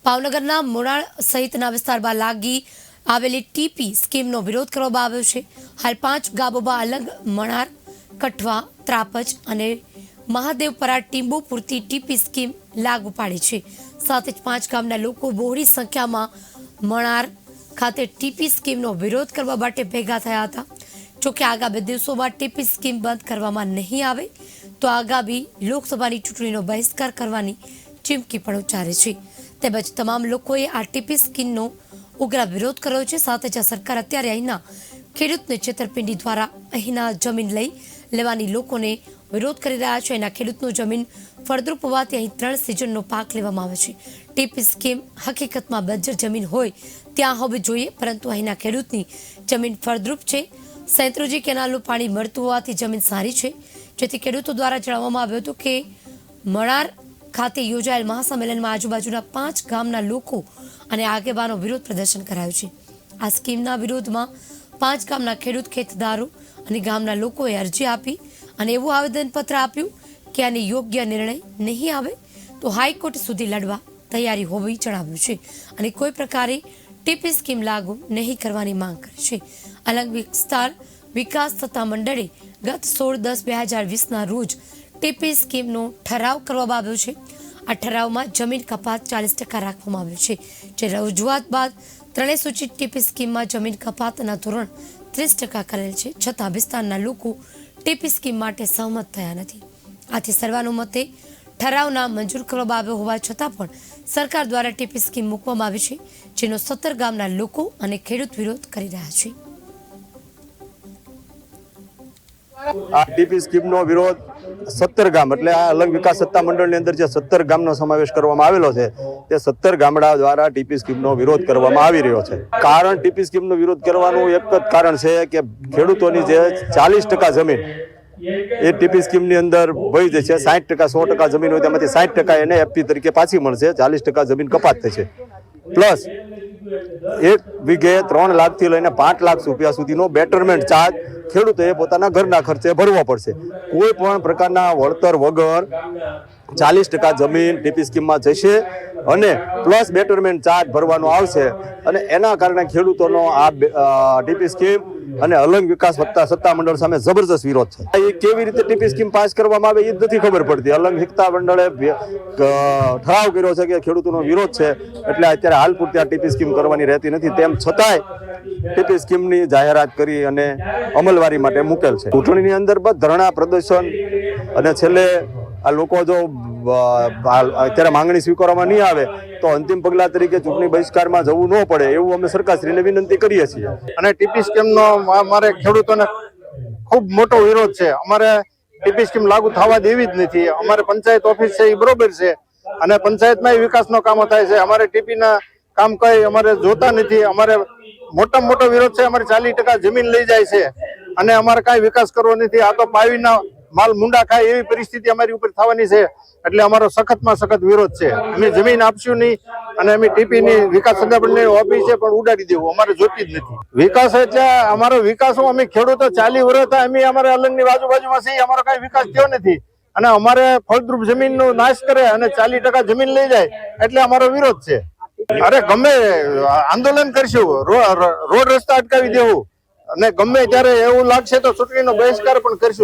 ભાવનગરના મોરાળ સહિતના વિસ્તારમાં લાગી આવેલી ટીપી સ્કીમનો વિરોધ કરવામાં આવ્યો છે। હાલ 5 ગામોમાં અલગ મણાર, કઠવા, ત્રાપજ અને મહાદેવપરા ટીંબો પૂરતી ટીપી સ્કીમ લાગુ પાડી છે। સાથે જ 5 ગામના લોકો બહોળી સંખ્યામાં મણાર ખાતે ટીપી સ્કીમનો વિરોધ કરવા માટે ભેગા થયા હતા। જોકે આગામી દિવસોમાં ટીપી સ્કીમ બંધ કરવામાં નહીં આવે તો આગામી લોકસભાની ચૂંટણીનો બહિષ્કાર કરવાની ચીમકી પણ ઉચ્ચારી છે। તેમજ તમામ લોકોએ આ ટીપી સ્કીમનો ઉગ્ર વિરોધ કર્યો છે। સાથે જ સરકાર અત્યારે અહીંના ખેડૂતને છેતરપિંડી દ્વારા અહીંના જમીન લઈ લેવાની લોકોને વિરોધ કરી રહ્યા છે। એના ખેડૂતનું જમીન ફળદ્રુપ હોવાથી અહીં 3 સિઝનનો પાક લેવામાં આવે છે। ટીપી સ્કીમ હકીકતમાં બંજર જમીન હોય ત્યાં હોવી જોઈએ, પરંતુ અહીંના ખેડૂતની જમીન ફળદ્રુપ છે। સેંત્રુજી કેનાલનું પાણી મળતું હોવાથી જમીન સારી છે, જેથી ખેડૂતો દ્વારા જણાવવામાં આવ્યું હતું કે મણાર ખાતે યોજાયેલ મહાસંમેલનમાં આજુબાજુના 5 ગામના લોકો અને આગેવાનો વિરોધ પ્રદર્શન કરાયું છે। આ સ્કીમના વિરોધમાં 5 ગામના ખેડૂત ખેતદારો અને ગામના લોકોએ અરજી આપી અને એવું આવેદનપત્ર આપ્યું કે આને યોગ્ય નિર્ણય નહીં આવે તો હાઈકોર્ટ સુધી લડવા તૈયારી હોવી જણાવ્યું છે અને કોઈ પ્રકારે ટીપી સ્કીમ લાગુ નહીં કરવાની માંગ કરી છે। અલંગ વિસ્તાર વિકાસ સત્તા મંડળે ગત 16/10/2020ના રોજ ટીપી સ્કીમનો ઠરાવ કરવામાં આવ્યો છે। આ ઠરાવમાં જમીન કપાત 40% રાખવામાં આવ્યું છે, જે રજૂઆત બાદ ત્રણેય સૂચિત ટીપી સ્કીમમાં જમીન કપાતના ધોરણ 30% કરેલ છે, છતાં વિસ્તારના લોકો ટીપી સ્કીમ માટે સહમત થયા નથી। આથી સર્વાનુમતે ઠરાવના મંજૂર કરવામાં આવ્યો હોવા છતાં પણ સરકાર દ્વારા ટીપી સ્કીમ મૂકવામાં આવી છે, જેનો 17 ગામના લોકો અને ખેડૂત વિરોધ કરી રહ્યા છે। આ ટીપી સ્કીમનો વિરોધ 17 ગામ એટલે આ અલંગ વિકાસ સત્તા મંડળની અંદર જે 17 ગામનો સમાવેશ કરવામાં આવેલો છે તે 17 ગામડા દ્વારા ટીપી સ્કીમનો વિરોધ કરવામાં આવી રહ્યો છે। કારણ ટીપી સ્કીમનો વિરોધ કરવાનું એક જ કારણ છે કે ખેડૂતોની જે 40% જમીન એ ટીપી સ્કીમની અંદર વહી જશે। 60% 100% જમીન હોય તેમાંથી 60% એને એફપી તરીકે પાછી મળશે, 40% જમીન કપાત થશે। પ્લસ 1 વીઘે 3 લાખથી લઈને 5 લાખ રૂપિયા સુધીનો બેટરમેન્ટ ચાર્જ ખેડૂતોએ પોતાના ઘરના ખર્ચે ભરવો પડશે। કોઈ પણ પ્રકારના વળતર વગર 40% જમીન ટીપી સ્કીમમાં જશે અને પ્લસ બેટરમેન્ટ ચાર્જ ભરવાનો આવશે અને એના કારણે ખેડૂતોનો આ ટીપી સ્કીમ અને અલંગ વિકાસ સત્તા મંડળ સામે જબરજસ્ત વિરોધ છે। એ કેવી રીતે ટીપી સ્કીમ પાસ કરવામાં આવે એ જ નથી ખબર પડતી। અલંગ સત્તા મંડળે ઠરાવ કર્યો છે કે ખેડૂતોનો વિરોધ છે એટલે અત્યારે હાલ પૂરતી આ ટીપી સ્કીમ કરવાની રહેતી નથી, તેમ છતાંય ટીપી સ્કીમની જાહેરાત કરી અને અમલવારી માટે મૂકેલ છે। ચૂંટણીની અંદર બસ ધરણા પ્રદર્શન અને છેલ્લે આ લોકો જો અત્યારે માંગણી સ્વીકારવામાં નહીં આવે તો અંતિમ પગલા તરીકે ચૂંટણી બહિષ્કારમાં જવું ન પડે એવું અમે સરકારશ્રીને વિનંતી કરીએ છીએ। અને ટીપી સ્કીમનો અમારે ખેડૂતોને ખૂબ મોટો વિરોધ છે। અમારે ટીપી સ્કીમ લાગુ થવા દેવી જ નથી। અમારે પંચાયત ઓફિસ છે એ બરોબર છે અને પંચાયતમાં વિકાસનો કામો થાય છે। અમારે ટીપીના કામ કઈ અમારે જોતા નથી। અમારે મોટામાં મોટો વિરોધ છે, અમારે 40% જમીન લઈ જાય છે અને અમારે કાંઈ વિકાસ કરવો નથી। આ તો પાવીના માલ મુંડા ખાય એવી પરિસ્થિતિ અમારી ઉપર થવાની છે, એટલે અમારો સખતમાં સખત વિરોધ છે। અમે જમીન આપશું નહીં અને અમે ટીપીની વિકાસ સત્તામંડળની ઓફિસ છે પણ ઉડાડી દેવું, અમારે જોતી જ નથી। વિકાસ એટલે અમારો વિકાસ અમે ખેડૂતો 40 વર્ષ અમે અમારે અલંગની બાજુમાં છીએ, અમારો કાંઈ વિકાસ થયો નથી અને અમારે ફળદ્રુપ જમીનનો નાશ કરે અને 40% જમીન લઈ જાય એટલે અમારો વિરોધ છે। અરે ગમે આંદોલન કરશું, રોડ રસ્તા અટકાવી દેવું અને ગમે ત્યારે એવું લાગશે તો ચૂંટણીનો બહિષ્કાર પણ કરશું।